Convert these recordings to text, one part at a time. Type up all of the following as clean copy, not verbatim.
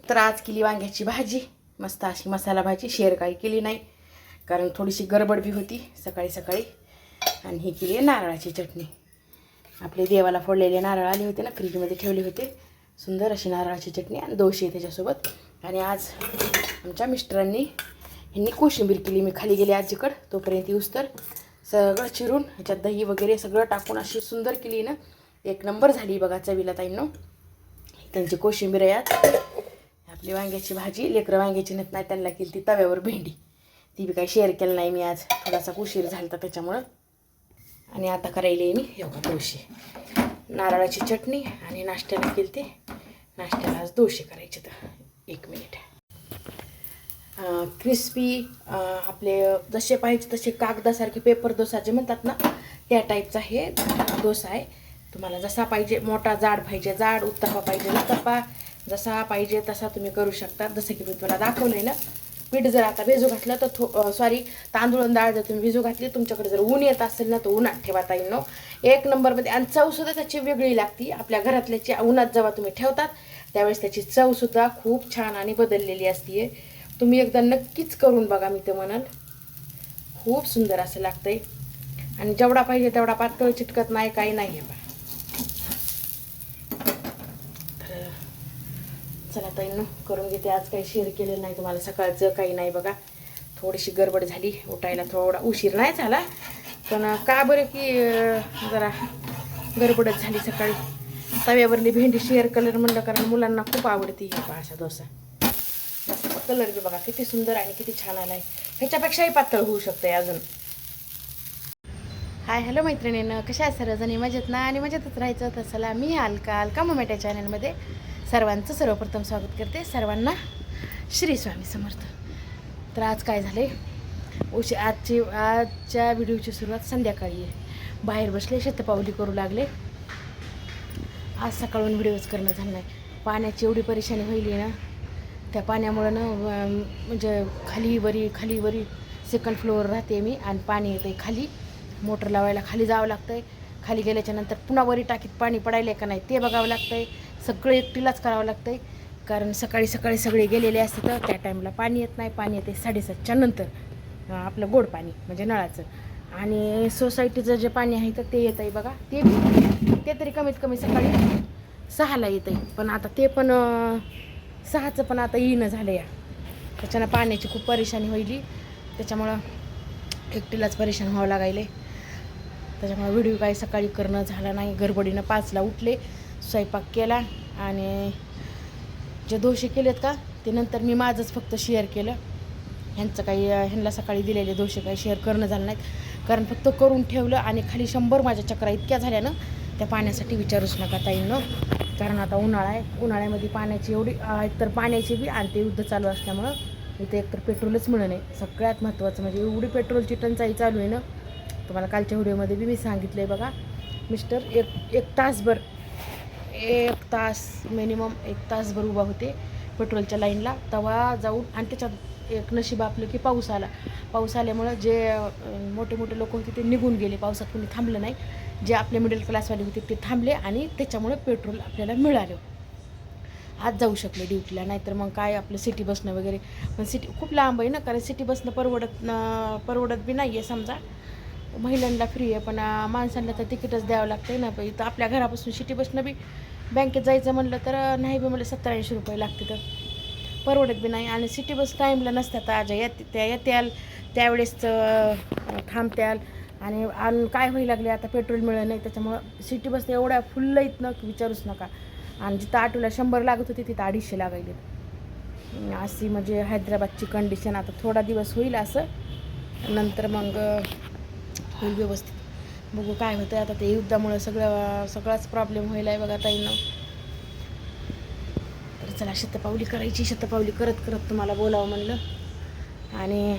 तर आज केली वांग्याची भाजी, मस्त अशी मसाला भाजी. शेअर काही केली नाही कारण थोडीशी गडबड बी होती सकाळी सकाळी. आणि ही केली आहे नारळाची चटणी. आपले देवाला फोडलेले नारळ आले होते ना, फ्रीजमध्ये ठेवले होते. सुंदर अशी नारळाची चटणी आणि दोशे त्याच्यासोबत. आणि आज आमच्या मिस्टरांनी ह्यांनी कोशिंबीर केली. मी खाली गेले आजीकडं, तोपर्यंत येऊस तर सगळं चिरून ह्याच्यात दही वगैरे सगळं टाकून अशी सुंदर केली ना, एक नंबर झाली बघा चवीला ताईंनो. त्यांची कोशिंबीर आहे आज. आपली वांग्याची भाजी, लेकरं वांग्याची नेत नाही त्यांना केली ती तव्यावर भेंडी. ती बी काही शेअर केलं नाही मी आज, थोडासा उशीर झाला तर त्याच्यामुळं. आणि आता करायला मी एवढा दोशे, नारळाची चटणी. आणि नाश्त्याला केली ते, नाश्त्याला आज दोशे करायचे. तर 1 मिनिट. क्रिस्पी आपले जसे पाहिजे तसे कागदासारखे पेपर डोसा जे म्हणतात ना, त्या टाईपचा हे डोसा आहे. तुम्हाला जसा पाहिजे, मोठा जाड पाहिजे जाड, उत्तप्पा पाहिजे उत्तप्पा, जसा पाहिजे तसा तुम्ही करू शकता. जसं की मी तुम्हाला दाखवलं आहे ना. पीठ जर आता भिजू घातलं तर तांदूळ आणि डाळ जर तुम्ही भिजू घातली, तुमच्याकडे जर ऊन येत असेल ना तर उन्हात ठेवा ताईंनो. 1 नंबरमध्ये. आणि चवसुद्धा त्याची वेगळी लागती. आपल्या घरातल्याची उन्हात जेव्हा तुम्ही ठेवतात त्यावेळेस त्याची चवसुद्धा खूप छान आणि बदललेली असते. तुम्ही एकदा नक्कीच करून बघा, मी तर म्हणाल खूप सुंदर असं लागतंय. आणि जेवढा पाहिजे तेवढा पातळ चिटकत नाही, काही नाही आहे बा. तर चला ताईंनो करून घेते. आज काही शेअर केलेलं नाही तुम्हाला, सकाळचं काही नाही बघा. थोडीशी गडबड झाली, उठायला थोडा उशीर नाही झाला, पण का बरं की जरा गडबडच झाली सकाळी. तव्यावरली भेंडी शेअर कलर म्हणलं, कारण मुलांना खूप आवडती हे असा डोसा. कलर बी बघा किती सुंदर आणि किती छान आला आहे. ह्याच्यापेक्षाही पातळ होऊ शकते अजून. हाय हॅलो मैत्रिणींनो, कशा आहे सर्वजणी? मजेत ना? आणि मजेतच राहायचं. तर चला, मी अलका मम्याट्या चॅनलमध्ये सर्वांचं सर्वप्रथम स्वागत करते. सर्वांना श्री स्वामी समर्थ. तर आज काय झाले, आजच्या व्हिडिओची सुरुवात संध्याकाळी आहे. बाहेर बसले, शतपावली करू लागले. आज सकाळून व्हिडिओच करणं झालं नाही. पाण्याची एवढी परेशानी होईल ना, त्या पाण्यामुळं ना म्हणजे खाली वरी सेकंड फ्लोअर राहते मी, आणि पाणी येतं खाली. मोटर लावायला खाली जावं लागतं आहे. खाली गेल्याच्यानंतर पुन्हा वरी टाकीत पाणी पडायला का नाही ते बघावं लागतं आहे. सगळं एकटीलाच करावं लागतं आहे, कारण सकाळी सगळे गेलेले असते तर त्या टाईमला पाणी येत नाही. पाणी येते 7:30च्या नंतर, आपलं गोड पाणी म्हणजे नळाचं. आणि सोसायटीचं जे पाणी आहे तर ते येतं आहे बघा. ते तरी कमीत कमी सकाळी 6ला येतं आहे, पण आता ते पण 6चं पण आता येणं झालं या. त्याच्यानं पाण्याची खूप परेशानी होईल. त्याच्यामुळं एकटीलाच परेशान व्हावं लागायले. त्याच्यामुळे व्हिडिओ काही सकाळी करणं झालं नाही. गडबडीनं 5ला उठले, स्वयंपाक केला. आणि जे दोशे केलेत का ते नंतर मी माझंच फक्त शेअर केलं. ह्यांना सकाळी दिलेले दोशे काही शेअर करणं झालं नाहीत, कारण फक्त करून ठेवलं. आणि खाली 100 माझ्या चक्रा इतक्या झाल्या ना त्या पाण्यासाठी, विचारूच नका ताईंनो. कारण आता उन्हाळा आहे, उन्हाळ्यामध्ये पाण्याची एवढी एकतर पाण्याची बी, आणि ते युद्ध चालू असल्यामुळं इथे एकतर पेट्रोलच मिळणं नाही. सगळ्यात महत्त्वाचं म्हणजे एवढी पेट्रोलची टंचाई चालू आहे ना. तुम्हाला कालच्या व्हिडिओमध्ये बी मी सांगितलं आहे बघा. मिस्टर एक तास मिनिमम 1 तासभर उभा होते पेट्रोलच्या लाईनला, तेव्हा जाऊन. आणि त्याच्यात एक नशीब आपलं की पाऊस आला. पाऊस आल्यामुळं जे मोठे लोक होते ते निघून गेले. पावसात कोणी थांबलं नाही. जे आपले मिडल क्लासवाले होते ते थांबले, आणि त्याच्यामुळे पेट्रोल आपल्याला मिळालं. आज जाऊ शकले ड्युटीला. नाहीतर मग काय आपलं सिटी बसणं वगैरे, पण सिटी खूप लांब आहे ना, कारण सिटी बसणं परवडत बी नाही आहे. समजा महिलांना फ्री आहे, पण माणसांना तर तिकीटच द्यावं लागतं ना. इथं आपल्या घरापासून सिटी बसणं बी, बँकेत जायचं म्हणलं तर नाही बी, मला 70-80 रुपये लागते. तर परवडत बी नाही. आणि सिटी बस टाईमला नसतात. आज येत्याल त्यावेळेस थांबत्याल. आणि काय व्हायला लागले आता, पेट्रोल मिळत नाही. त्याच्यामुळं सिटी बस एवढ्या फुल्ल आहेत ना की विचारूच नका. आणि जिथं ऑटोला 100 लागत होते तिथं 250 लागायले. अशी म्हणजे हैदराबादची कंडिशन. आता थोडा दिवस होईल असं, नंतर मग होईल व्यवस्थित. बघू काय होतं आता. ते युद्धामुळं सगळाच प्रॉब्लेम व्हायला आहे बघा ताईंनो. तर चला, शतपावली करायची. शतपावली करत तुम्हाला बोलावं म्हणलं. आणि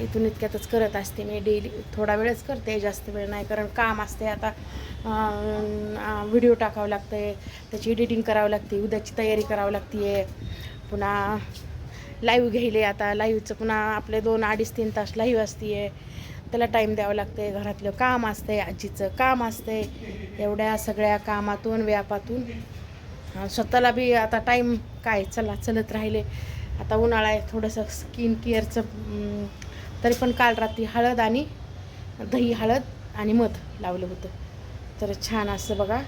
इथून इतक्यातच करत असते मी डेली. थोडा वेळच करते, जास्त वेळ नाही, कारण काम असते. आता व्हिडिओ टाकावं लागतं आहे, त्याची एडिटिंग करावं लागते, उद्याची तयारी करावं लागते. पुन्हा लाईव्ह घ्यायले. आता लाईव्हचं पुन्हा आपले 2-2.5-3 तास लाईव्ह असते, त्याला टाईम द्यावं लागते. घरातलं काम असते, आजीचं काम असते. एवढ्या सगळ्या कामातून व्यापातून स्वतःला बी आता टाईम काय चलत राहिले. आता उन्हाळा आहे, थोडंसं स्किन केअरचं तरी पण काल रात्री हळद आणि दही, हळद आणि मध लावलं होतं. तर छान असं बघा,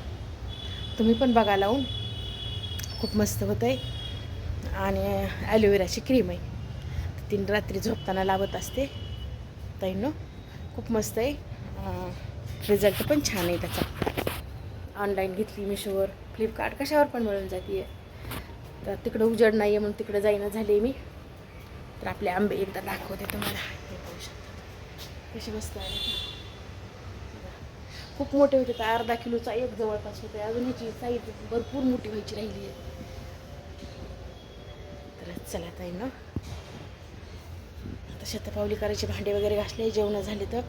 तुम्ही पण बघा लावून, खूप मस्त होतं आहे. आणि ॲलोवेराची क्रीम आहे, तीन रात्री झोपताना लावत असते ताईंनो, खूप मस्त आहे. रिझल्ट पण छान आहे त्याचा. ऑनलाईन घेतली मिशोवर, फ्लिपकार्ट, कशावर पण मिळून जाते. तर तिकडं उजेड नाही आहे म्हणून तिकडं जाईना झाले मी. तर आपले आंबे एकदा दाखवते तुम्हाला. हे पाहू शकता कसे मस्त आहे, खूप मोठे होते. तर अर्धा किलोचा एक जवळपास होते. अजून ह्याची साईज भरपूर मोठी व्हायची राहिली आहे. तर चला ताई ना, आता शतपावली करायचे, भांडे वगैरे घासले, जेवण झाले, तर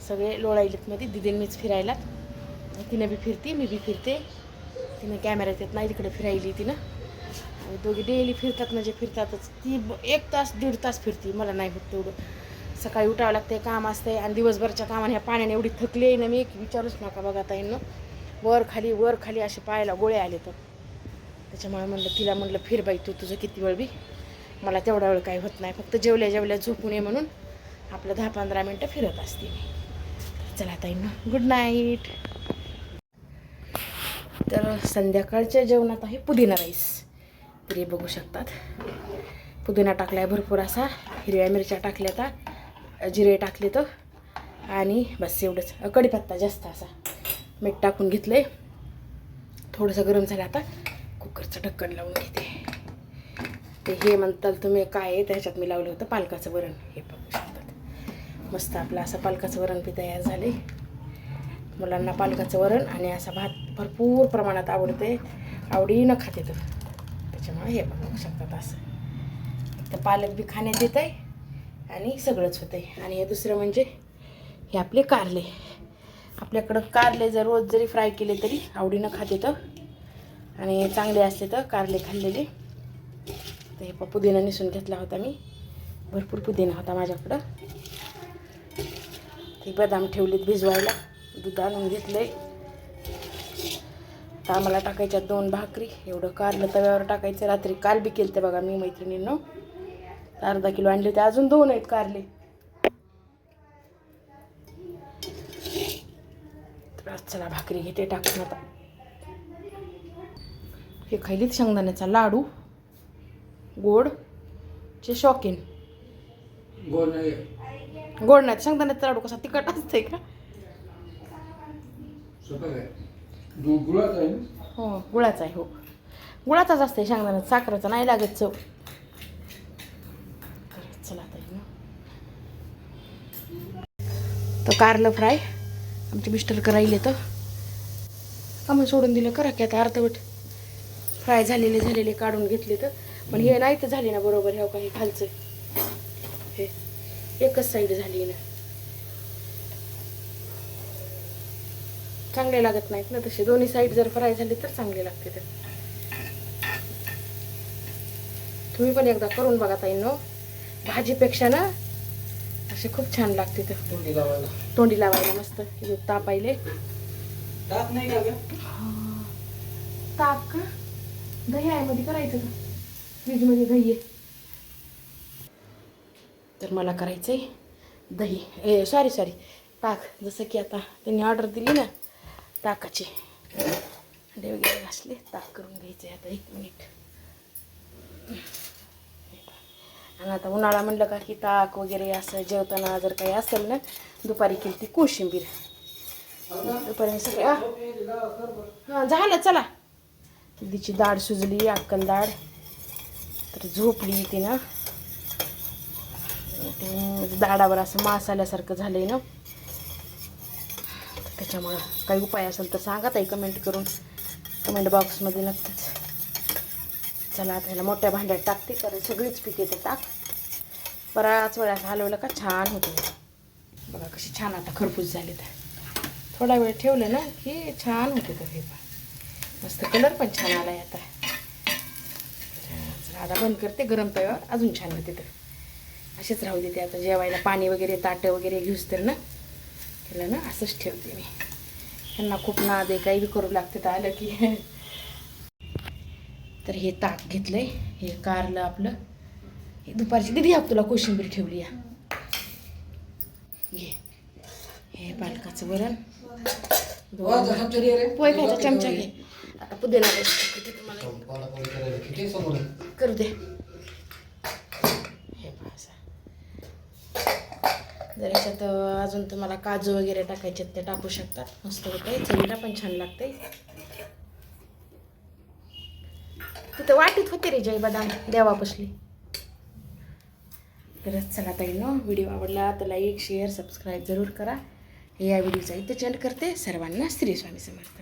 सगळे लोळायलेत मध्ये. दिदीन मीच फिरायला, तिनं बी फिरते, मी बी फिरते. तिनं कॅमेऱ्यात येत नाही, तिकडे फिरायली तिनं. दोघी डेली फिरतात, म्हणजे फिरतातच. ती 1 तास 1.5 तास फिरते, मला नाही होत तेवढं. सकाळी उठावं लागते, काम असते, आणि दिवसभरच्या कामाने ह्या पाण्याने एवढी थकली आहे ना मी, विचारूच नका. बघा ताईंनो, वर खाली असे पायाला गोळे आले. तर त्याच्यामुळे म्हणलं तिला, म्हणलं फिर बाई तू, तुझं किती वेळ बी, मला तेवढा वेळ काही होत नाही. फक्त जेवल्या झोपून ये म्हणून आपलं 10-15 मिनटं फिरत असते मी. चला ताईंनो, गुड नाईट. तर संध्याकाळच्या जेवणात आहे पुदिना राईस. तरी बघू शकतात, पुदिना टाकलाय भरपूर असा, हिरव्या मिरच्या टाकल्या, तर जिरे टाकले, तर आणि बस एवढंच. कढीपत्ता जास्त असा, मीठ टाकून घेतलंय. थोडंसं गरम झालं, आता कुकरचं ढक्कन लावून घेते. ते हे म्हणताल तुम्ही काय आहे, त्याच्यात मी लावलं होतं पालकाचं वरण. हे बघू शकतात, मस्त आपलं असं पालकाचं वरण बी तयार झाले. मुलांना पालकाचं वरण आणि असा भात भरपूर प्रमाणात आवडते, आवडीनं खाते. तर त्याच्यामुळे हे बघू शकतात, असं तर पालक बी खाण्यात येत आहे आणि सगळंच होतं आहे. आणि हे दुसरं म्हणजे हे आपले कारले. आपल्याकडं कारले जर रोज जरी फ्राय केले तरी आवडीनं खाते. तर आणि चांगले असले तर कारले खाल्लेले. तर हे पुदिना निसून घेतला होता मी, भरपूर पुदिना होता माझ्याकडं. ते बदाम ठेवलेत भिजवायला, दूध आणून घेतलंय. तर आम्हाला टाकायच्या 2 भाकरी. एवढं कारलं तव्यावर टाकायचं. रात्री काल बी केलं ते बघा मी मैत्रिणींनो, अर्धा किलो आणले होते, अजून 2 आहेत कारले. तर चला भाकरी घेते टाकून. आता हे खायलीत शेंगदाण्याचा लाडू, गोडचे शौकीन. गोड नाही, शेंगदाण्याचा लाडू कसा तिखट असते का? हो, गुळाचा आहे. हो, गुळाचाच असते शेंगदाण्याचा, साखरेचा नाही लागत चव. चला ताई, तर कारलं फ्राय आमचे मिस्टर करायले, तर आम्ही सोडून दिलं. करा की आता अर्धवट फ्राय झालेले काढून घेतले. तर पण हे नाही तर झाले ना बरोबर. ह्या काही खालचं हे एकच साईड झाली ना, चांगले लागत नाहीत ना तसे. दोन्ही साईड जर फ्राय झाले तर चांगले लागते. तर तुम्ही पण एकदा करून बघा ताईंनो, भाजीपेक्षा ना असे खूप छान लागते. तर तोंडी लावायला मस्त तापायले. ताक नाही का? ताक का? दही आहे मध्ये, करायचं का? फ्रीजमध्ये दही आहे. तर मला करायचंय दही, सॉरी ताक. जसं की आता त्यांनी ऑर्डर दिली ना ताकाची, अंडे वगैरे घासले, ताक करून घ्यायचं आहे. आता 1 मिनिट. आणि आता उन्हाळा म्हणलं का की ताक वगैरे असं जेवताना जर काही असेल ना, दुपारी केली ती कोशिंबीर. दुपारी सगळे हां झालं. चला, तिची डाळ सुजली, अक्कल डाळ. तर झोपली ती ना, ते दाडावर असं मांस आल्यासारखं झालंय ना. त्याच्यामुळं काही उपाय असेल तर सांगा ताई कमेंट करून, कमेंट बॉक्समध्ये नक्कीच. चला आता ह्याला मोठ्या भांड्यात टाकते, कारण सगळीच पिके ते टाक. बराच वेळा हलवलं का छान होते. बघा कशी छान आता खरपूस झाले. तर थोडा वेळ ठेवलं ना की छान होते. तर हे मस्त कलर पण छान आलाय. आता आता बंद करते, गरम तव्यावर अजून छान होते. तर असेच राहू देते. आता जेवायला पाणी वगैरे ताटं वगैरे घेऊस तर ना त्याला ना असंच ठेवते मी. त्यांना खूप नाद आहे, काही बी करू लागते. तर आलं की तर हे ताक घेतलंय, हे कारलं आपलं, हे दुपारची दिदी आप तुला कोशिंबीर ठेवली या घे. हे पालकाचं वरण, पोहे खायचा चमचा घे. आता पुदिना तुम्हाला करू दे. हे पाहा, जर याच्यात अजून तुम्हाला काजू वगैरे टाकायचे ते टाकू शकतात. मस्त होतंय, चवीला पण छान लागतंय. तिथं वाटीत होते रे जय बदाम देवापसली. तरच चला ताईंनो, व्हिडिओ आवडला तर लाईक शेअर सबस्क्राईब जरूर करा. हे या व्हिडिओचा इथे एंड करते. सर्वांना श्री स्वामी समर्थ.